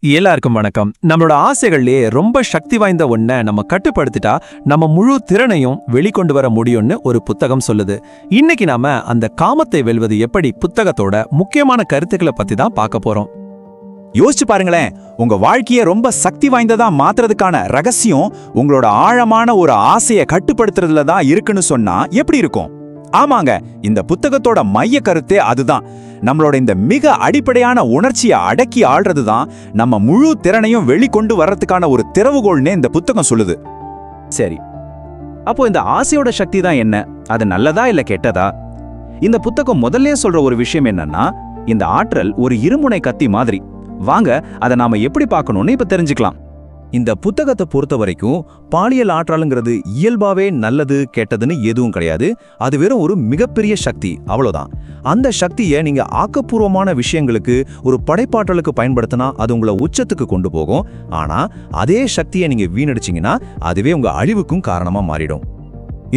எல்லாருக்கும் வணக்கம். நம்மளோட ஆசைகள்லயே ரொம்ப சக்தி வாய்ந்த ஒன்ன நம்ம கட்டுப்படுத்திட்டா நம்ம முழு திறனையும் வெளிக்கொண்டு வர முடியும்னு ஒரு புத்தகம் சொல்லுது. இன்னைக்கு நாம அந்த காமத்தை வெல்வது எப்படி புத்தகத்தோட முக்கியமான கருத்துக்களை பத்தி தான் பார்க்க போறோம். யோசிச்சு பாருங்களேன், உங்க வாழ்க்கையை ரொம்ப சக்தி வாய்ந்ததா மாத்துறதுக்கான ரகசியம் உங்களோட ஆழமான ஒரு ஆசையை கட்டுப்படுத்துறதுல தான் இருக்குன்னு சொன்னா எப்படி இருக்கும்? ஆமாங்க, இந்த புத்தகத்தோட மைய கருத்தே அதுதான். நம்மளோட இந்த மிக அடிப்படையான உணர்ச்சியை அடக்கி ஆள்றது தான் நம்ம முழு திறனையும் வெளிக்கொண்டு வர்றதுக்கான ஒரு திறவுகோல்னே இந்த புத்தகம் சொல்லுது. சரி, அப்போ இந்த ஆசையோட சக்தி தான் என்ன? அது நல்லதா இல்ல கெட்டதா? இந்த புத்தகம் முதல்ல சொல்ற ஒரு விஷயம் என்னன்னா, இந்த ஆற்றல் ஒரு இருமுனை கத்தி மாதிரி. வாங்க அதை நாம எப்படி பார்க்கணும்னு இப்ப தெரிஞ்சுக்கலாம். இந்த புத்தகத்தை பொறுத்த வரைக்கும் பாலியல் ஆற்றலுங்கிறது இயல்பாவே நல்லது கெட்டதுன்னு எதுவும் கிடையாது. அது வெறும் ஒரு மிகப்பெரிய சக்தி, அவ்வளவுதான். அந்த சக்தியை நீங்க ஆக்கப்பூர்வமான விஷயங்களுக்கு, ஒரு படைப்பாற்றலுக்கு பயன்படுத்தினா அது உங்களை உச்சத்துக்கு கொண்டு போகும். ஆனா அதே சக்தியை நீங்க வீணடிச்சீங்கன்னா அதுவே உங்க அழிவுக்கும் காரணமா மாறிடும்.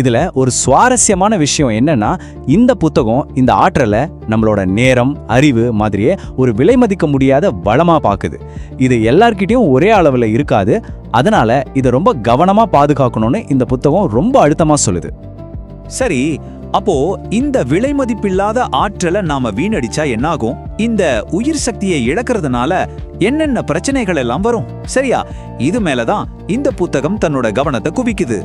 இதுல ஒரு சுவாரஸ்யமான விஷயம் என்னன்னா, இந்த புத்தகம் இந்த ஆற்றலை நம்மளோட நேரம், அறிவு மாதிரியே ஒரு விலை மதிக்க முடியாத வளமா பாக்குது. இது எல்லார்கிட்டயும் ஒரே அளவுல இருக்காது. அதனால இதை ரொம்ப கவனமா பாதுகாக்கணும்னு இந்த புத்தகம் ரொம்ப அழுத்தமா சொல்லுது. சரி, அப்போ இந்த விலை மதிப்பில்லாத ஆற்றலை நாம வீணடிச்சா என்னாகும்? இந்த உயிர் சக்தியை இழக்கிறதுனால என்னென்ன பிரச்சனைகள் எல்லாம் வரும்? சரியா, இது மேலதான் இந்த புத்தகம் தன்னோட கவனத்தை குவிக்குது.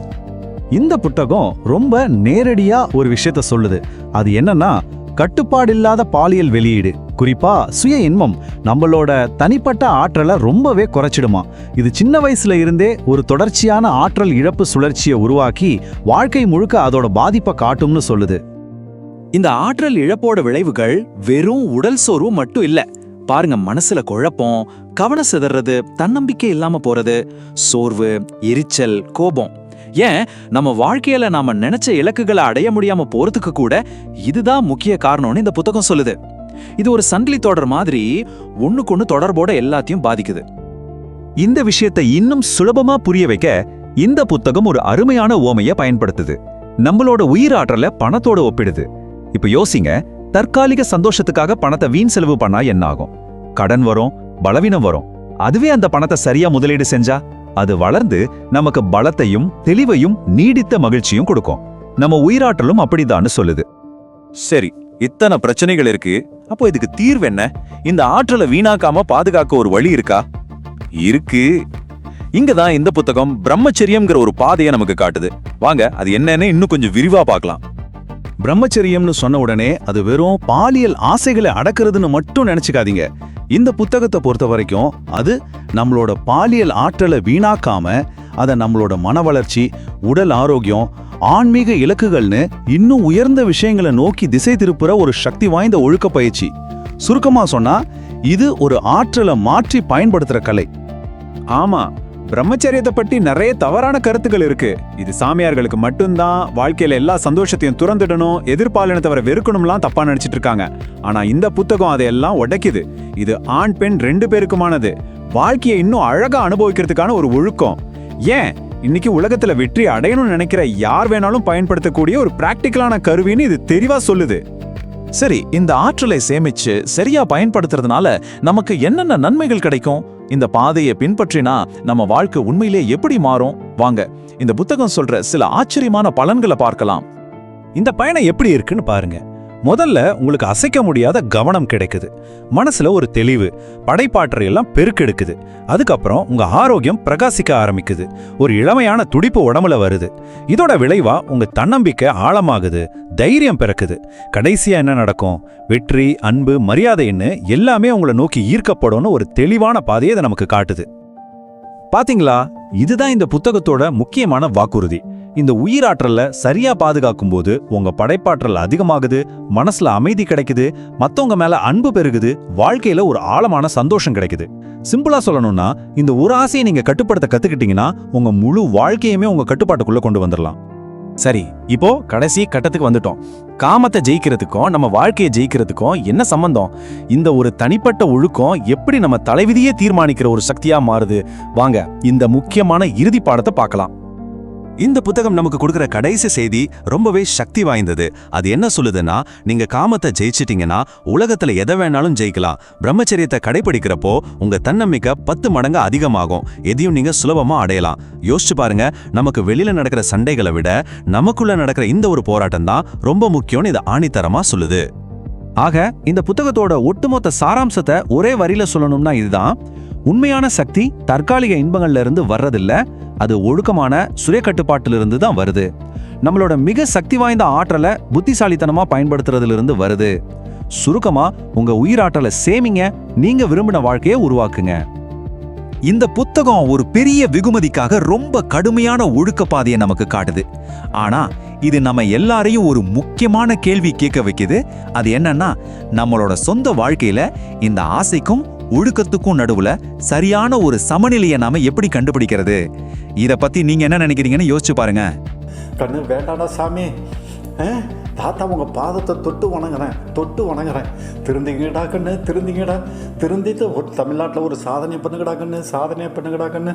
இந்த புத்தகம் ரொம்ப நேரடியா ஒரு விஷயத்த சொல்லுது. அது என்னன்னா, கட்டுப்பாடில்லாத பாலியல் வெளியீடு, குறிப்பா சுய இன்பம் நம்மளோட தனிப்பட்ட ஆற்றலை ரொம்பவே குறைச்சிடுமா. இது சின்ன வயசுல இருந்தே ஒரு தொடர்ச்சியான ஆற்றல் இழப்பு சுழற்சியை உருவாக்கி வாழ்க்கை முழுக்க அதோட பாதிப்பை காட்டும்னு சொல்லுது. இந்த ஆற்றல் இழப்போட விளைவுகள் வெறும் உடல் சோர்வு மட்டும் இல்ல. பாருங்க, மனசுல குழப்பம், கவன சிதறது, தன்னம்பிக்கை இல்லாம போறது, சோர்வு, எரிச்சல், கோபம், ஏன் நம்ம வாழ்க்கையில நாம நினைச்ச இலக்குகளை அடைய முடியாம போறதுக்கு கூட இதுதான் முக்கிய காரணம்னு இந்த புத்தகம் சொல்லுது. இது ஒரு சங்கிலி தொடர் மாதிரி ஒண்ணுக்கொண்ணு தொடர்போட எல்லாத்தையும் பாதிக்குது. இந்த விஷயத்தை இன்னும் சுலபமா புரிய வைக்க இந்த புத்தகம் ஒரு அருமையான உவமையை பயன்படுத்துது. நம்மளோட உயிராற்றலை பணத்தோட ஒப்பிடுது. இப்ப யோசிங்க, தற்காலிக சந்தோஷத்துக்காக பணத்தை வீண் செலவு பண்ணா என்ன ஆகும்? கடன் வரும், பலவீனம் வரும். அதுவே அந்த பணத்தை சரியா முதலீடு செஞ்சா அது வளர்ந்து நமக்கு பலத்தையும் தெளிவையும் நீடித்த மகிழ்ச்சியும் கொடுக்கும். நம்ம உயிராற்றலும் அப்படிதான்னு சொல்லுது. சரி, இத்தனை பிரச்சனைகள் இருக்கு, அப்போ இதுக்கு தீர்வு என்ன? இந்த ஆற்றலை வீணாக்காம பாதுகாக்க ஒரு வழி இருக்கா? இருக்கு. இங்கதான் இந்த புத்தகம் பிரம்மச்சரியம்ங்கிற ஒரு பாதையை நமக்கு காட்டுது. வாங்க அது என்னன்னு இன்னும் கொஞ்சம் விரிவா பார்க்கலாம். பிரம்மச்சரியம்னு சொன்ன உடனே அது வெறும் பாலியல் ஆசைகளை அடக்கிறதுன்னு மட்டும் நினைச்சுக்காதீங்க. இந்த புத்தகத்தை பொறுத்த வரைக்கும் அது நம்மளோட பாலியல் ஆற்றலை வீணாக்காம அதை நம்மளோட மன வளர்ச்சி, உடல் ஆரோக்கியம், ஆன்மீக இலக்குகள்னு இன்னும் உயர்ந்த விஷயங்களை நோக்கி திசை திருப்புற ஒரு சக்தி வாய்ந்த ஒழுக்க பயிற்சி. சுருக்கமா சொன்னா இது ஒரு ஆற்றலை மாற்றி பயன்படுத்துற கலை. ஆமா, பிரம்மச்சரியத்தை பற்றி நிறைய தவறான கருத்துக்கள் இருக்கு. இது சாமியார்களுக்கு மட்டும்தான் வாழ்க்கையில எல்லா சந்தோஷத்தையும் துறந்துடணும், எதிர்பாலினத்தவரை வெறுக்கணும்லாம் தப்பா நினைச்சிட்டு இருக்காங்க. ஆனா இந்த புத்தகம் அதையெல்லாம் உடைக்குது. இது ஆண் பெண் 2 பேருக்குமானது. வாழ்க்கையை இன்னும் அழகா அனுபவிக்கிறதுக்கான ஒரு ஒழுக்கம். ஏன் இன்னைக்கு உலகத்துல வெற்றி அடையணும்னு நினைக்கிற யார் வேணாலும் பயன்படுத்தக்கூடிய ஒரு பிராக்டிக்கலான கருவின்னு இது தெளிவா சொல்லுது. சரி, இந்த ஆற்றலை சேமிச்சு சரியா பயன்படுத்துறதுனால நமக்கு என்னென்ன நன்மைகள் கிடைக்கும்? இந்த பாதையை பின்பற்றினா நம்ம வாழ்க்கை உண்மையிலே எப்படி மாறும்? வாங்க இந்த புத்தகம் சொல்ற சில ஆச்சரியமான பலன்களை பார்க்கலாம். இந்த பயணம் எப்படி இருக்குன்னு பாருங்க. முதல்ல உங்களுக்கு அசைக்க முடியாத கவனம் கிடைக்குது. மனசுல ஒரு தெளிவு, படைப்பாற்றல் எல்லாம் பெருக்கெடுக்குது. அதுக்கப்புறம் உங்க ஆரோக்கியம் பிரகாசிக்க ஆரம்பிக்குது. ஒரு இளமையான துடிப்பு உடம்புல வருது. இதோட விளைவா உங்க தன்னம்பிக்கை ஆழமாகுது, தைரியம் பிறக்குது. கடைசியா என்ன நடக்கும்? வெற்றி, அன்பு, மரியாதைன்னு எல்லாமே உங்களை நோக்கி ஈர்க்கப்படும்னு ஒரு தெளிவான பாதையை இது நமக்கு காட்டுது. பாத்தீங்களா, இதுதான் இந்த புத்தகத்தோட முக்கியமான வாக்குறுதி. இந்த உயிராற்றல சரியா பாதுகாக்கும் போது உங்க படைப்பாற்றல் அதிகமாகுது, மனசுல அமைதி கிடைக்குது, மத்தவங்க மேல அன்பு பெருகுது, வாழ்க்கையில ஒரு ஆழமான சந்தோஷம் கிடைக்குது. சிம்பிளா சொல்லணும்னா, இந்த ஒரு ஆசையை நீங்க கட்டுப்படுத்த கத்துக்கிட்டீங்கன்னா உங்க முழு வாழ்க்கையுமே உங்க கட்டுப்பாட்டுக்குள்ள கொண்டு வந்துடலாம். சரி, இப்போ கடைசி கட்டத்துக்கு வந்துட்டோம். காமத்தை ஜெயிக்கிறதுக்கும் நம்ம வாழ்க்கையை ஜெயிக்கிறதுக்கும் என்ன சம்பந்தம்? இந்த ஒரு தனிப்பட்ட ஒழுக்கம் எப்படி நம்ம தலைவிதியே தீர்மானிக்கிற ஒரு சக்தியா மாறுது? வாங்க இந்த முக்கியமான இறுதி பாடத்தை பார்க்கலாம். இந்த புத்தகம் நமக்கு கொடுக்கிற கடைசி செய்தி ரொம்பவே சக்தி வாய்ந்தது. அது என்ன சொல்லுதுன்னா, நீங்க காமத்தை ஜெயிச்சிட்டீங்கன்னா உலகத்துல எதை வேணாலும் ஜெயிக்கலாம். பிரம்மச்சரியத்தை கடைபிடிக்கிறப்போ உங்க தன்னம்பிக்கை 10 மடங்கு அதிகமாகும். எதையும் நீங்க சுலபமா அடையலாம். யோசிச்சு பாருங்க, நமக்கு வெளியில நடக்கிற சண்டைகளை விட நமக்குள்ள நடக்கிற இந்த ஒரு போராட்டம் தான் ரொம்ப முக்கியம்னு இது ஆணித்தரமா சொல்லுது. ஆக இந்த புத்தகத்தோட ஒட்டுமொத்த சாராம்சத்தை ஒரே வரியில சொல்லணும்னா இதுதான்: உண்மையான சக்தி தற்காலிக இன்பங்கள்ல இருந்து வர்றதில்ல, அது ஒழுக்கமான சுய கட்டுப்பாட்டிலிருந்து தான் வருது. நம்மளோட மிக சக்தி வாய்ந்த ஆற்றலை புத்திசாலித்தனமா பயன்படுத்துறதிலிருந்து வருது. சுருக்கமா, உங்க உயிராற்றலை சேமிங்க, நீங்க விரும்பின வாழ்க்கையை உருவாக்குங்க. இந்த புத்தகம் ஒரு பெரிய வெகுமதிக்காக ரொம்ப கடுமையான ஒழுக்க பாதையை நமக்கு காட்டுது. ஆனா இது நம்ம எல்லாரையும் ஒரு முக்கியமான கேள்வி கேட்க வைக்குது. அது என்னன்னா, நம்மளோட சொந்த வாழ்க்கையில இந்த ஆசைக்கும் ஒழுக்கத்துக்கும் நடுவுல சரியான ஒரு சமநிலையை நாம எப்படி கண்டுபிடிக்கிறது? இத பத்தி நீங்க என்ன நினைக்கிறீங்கன்னு யோசிச்சு பாருங்க. கண்ணு வேண்டாடா சாமி, தாத்தா உங்கள் பாதத்தை தொட்டு வணங்குறேன். திருந்திங்கடா கண்ணு, திருந்திங்கடா, திருந்திட்டு ஒரு தமிழ்நாட்டில் ஒரு சாதனை பண்ணுங்கடா கண்ணு, சாதனை பண்ணுங்கடா கண்ணு.